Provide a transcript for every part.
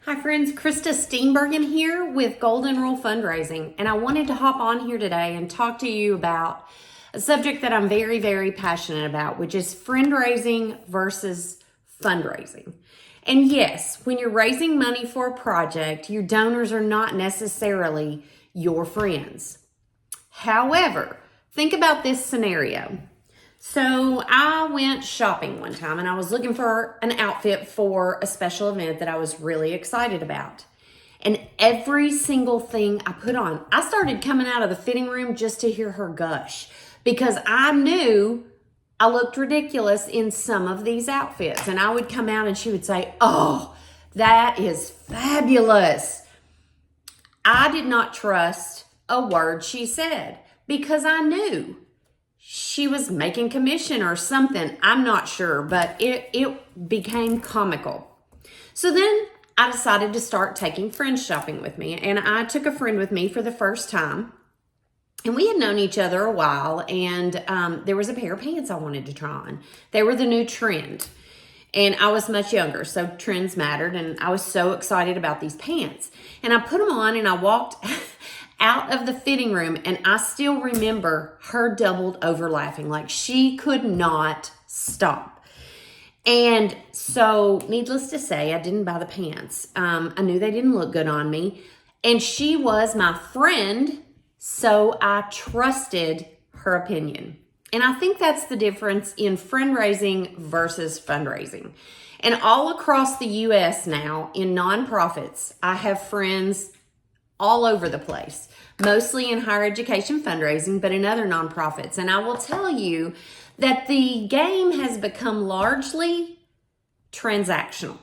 Hi friends, Krista Steenbergen here with Golden Rule Fundraising, and I wanted to hop on here today and talk to you about a subject that I'm very, very passionate about, which is friendraising versus fundraising. And yes, when you're raising money for a project, your donors are not necessarily your friends. However, think about this scenario. So I went shopping one time and I was looking for an outfit for a special event that I was really excited about. And every single thing I put on, I started coming out of the fitting room just to hear her gush because I knew I looked ridiculous in some of these outfits. And I would come out and she would say, "Oh, that is fabulous." I did not trust a word she said because I knew she was making commission or something. I'm not sure, but it became comical. So then I decided to start taking friends shopping with me. And I took a friend with me for the first time. And we had known each other a while. And there was a pair of pants I wanted to try on. They were the new trend. And I was much younger, so trends mattered. And I was so excited about these pants. And I put them on and I walked out of the fitting room, and I still remember her doubled over laughing. Like she could not stop. And so needless to say, I didn't buy the pants. I knew they didn't look good on me. And she was my friend, so I trusted her opinion. And I think that's the difference in friendraising versus fundraising. And all across the U.S. now in nonprofits, I have friends all over the place, mostly in higher education fundraising, but in other nonprofits. And I will tell you that the game has become largely transactional.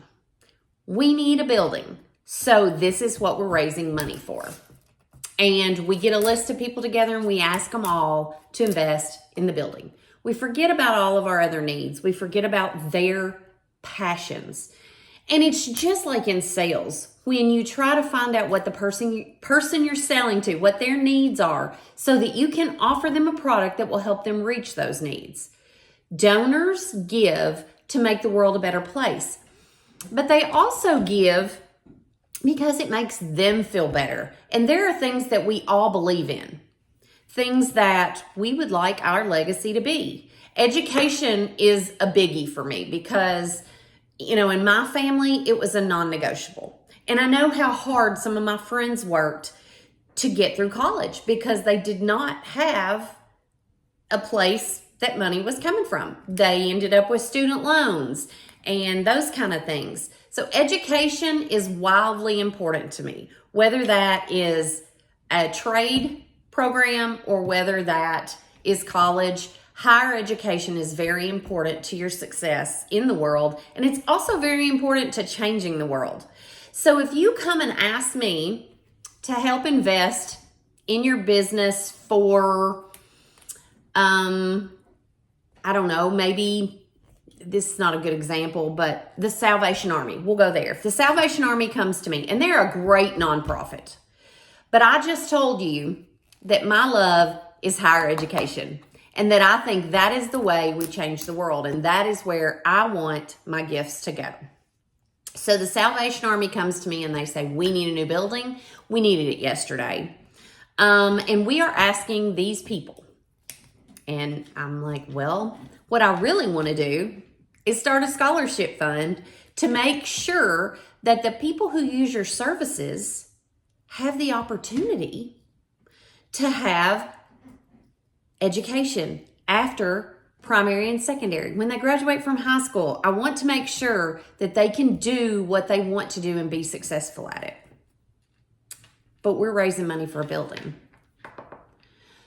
We need a building, so this is what we're raising money for. And we get a list of people together and we ask them all to invest in the building. We forget about all of our other needs. We forget about their passions. And it's just like in sales. When you try to find out what the person you're selling to, what their needs are, so that you can offer them a product that will help them reach those needs. Donors give to make the world a better place, but they also give because it makes them feel better. And there are things that we all believe in, things that we would like our legacy to be. Education is a biggie for me because, in my family, it was a non-negotiable. And I know how hard some of my friends worked to get through college because they did not have a place that money was coming from. They ended up with student loans and those kind of things. So education is wildly important to me, whether that is a trade program or whether that is college. Higher education is very important to your success in the world, and it's also very important to changing the world. So if you come and ask me to help invest in your business for, I don't know, maybe this is not a good example, but the Salvation Army, we'll go there. If the Salvation Army comes to me, and they're a great nonprofit, but I just told you that my love is higher education and that I think that is the way we change the world, and that is where I want my gifts to go. So the Salvation Army comes to me and they say, "We need a new building. We needed it yesterday. And we are asking these people." And I'm like, well, what I really want to do is start a scholarship fund to make sure that the people who use your services have the opportunity to have education after primary and secondary. When they graduate from high school, I want to make sure that they can do what they want to do and be successful at it. But we're raising money for a building.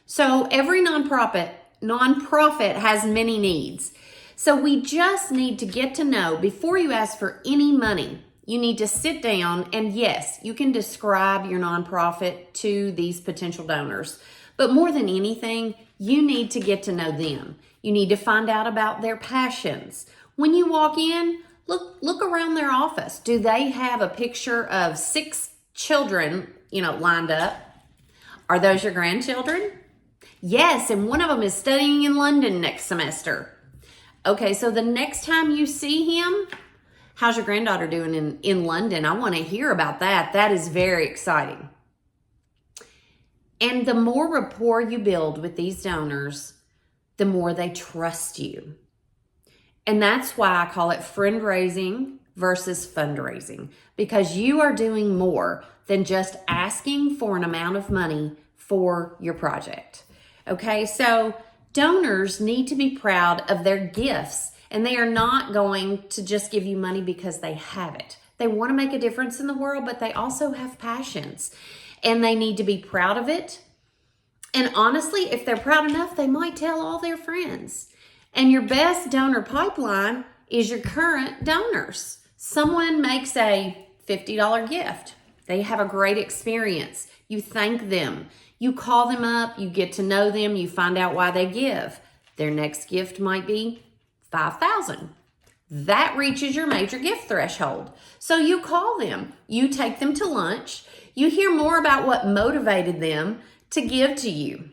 So every nonprofit has many needs. So we just need to get to know, before you ask for any money, you need to sit down and yes, you can describe your nonprofit to these potential donors. But more than anything, you need to get to know them. You need to find out about their passions. When you walk in, look around their office. Do they have a picture of 6 children, lined up? Are those your grandchildren? Yes, and one of them is studying in London next semester. Okay, so the next time you see him, How's your granddaughter doing in London? I want to hear about that. That is very exciting. And the more rapport you build with these donors, the more they trust you. And that's why I call it friendraising versus fundraising, because you are doing more than just asking for an amount of money for your project. Okay, so donors need to be proud of their gifts, and they are not going to just give you money because they have it. They want to make a difference in the world, but they also have passions, and they need to be proud of it. And honestly, if they're proud enough, they might tell all their friends. And your best donor pipeline is your current donors. Someone makes a $50 gift. They have a great experience. You thank them. You call them up. You get to know them. You find out why they give. Their next gift might be $5,000. That reaches your major gift threshold. So you call them. You take them to lunch. You hear more about what motivated them to give to you.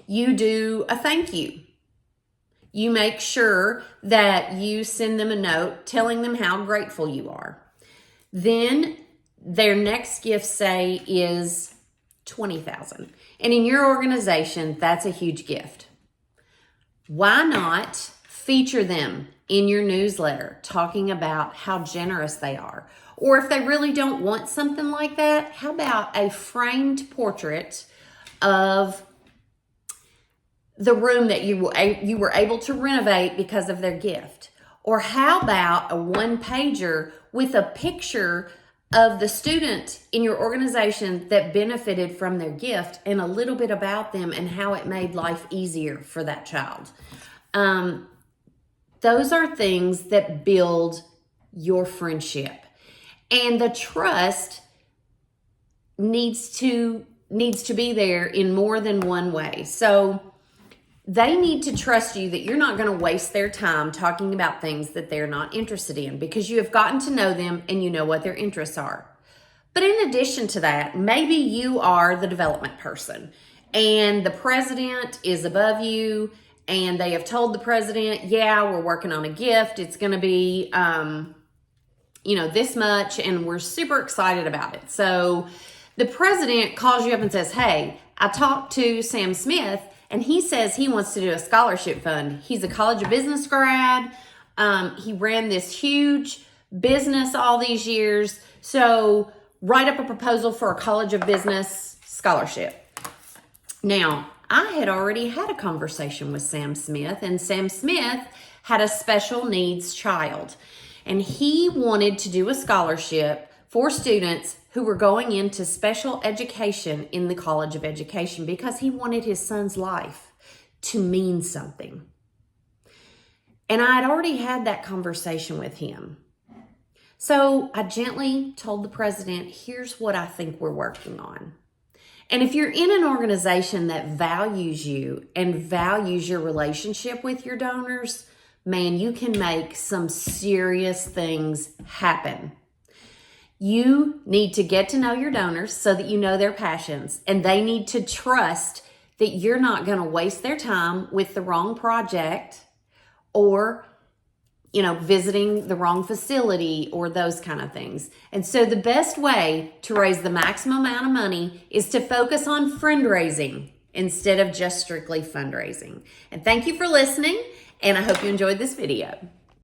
You do a thank you. You make sure that you send them a note telling them how grateful you are. Then their next gift, say, is $20,000. And in your organization, that's a huge gift. Why not feature them in your newsletter talking about how generous they are? Or if they really don't want something like that, how about a framed portrait of the room that you were able to renovate because of their gift? Or how about a one-pager with a picture of the student in your organization that benefited from their gift and a little bit about them and how it made life easier for that child? Those are things that build your friendship. And the trust needs to be there in more than one way. So they need to trust you that you're not going to waste their time talking about things that they're not interested in, because you have gotten to know them and you know what their interests are. But in addition to that, maybe you are the development person and the president is above you and they have told the president, yeah, we're working on a gift. It's going to be, this much, and we're super excited about it. So the president calls you up and says, hey, I talked to Sam Smith and he says he wants to do a scholarship fund. He's a College of Business grad. He ran this huge business all these years. So write up a proposal for a College of Business scholarship. Now, I had already had a conversation with Sam Smith, and Sam Smith had a special needs child. And he wanted to do a scholarship for students who were going into special education in the College of Education because he wanted his son's life to mean something. And I had already had that conversation with him. So I gently told the president, here's what I think we're working on. And if you're in an organization that values you and values your relationship with your donors, man, you can make some serious things happen. You need to get to know your donors so that you know their passions, and they need to trust that you're not going to waste their time with the wrong project or, visiting the wrong facility or those kind of things. And so the best way to raise the maximum amount of money is to focus on friendraising instead of just strictly fundraising. And thank you for listening. And I hope you enjoyed this video.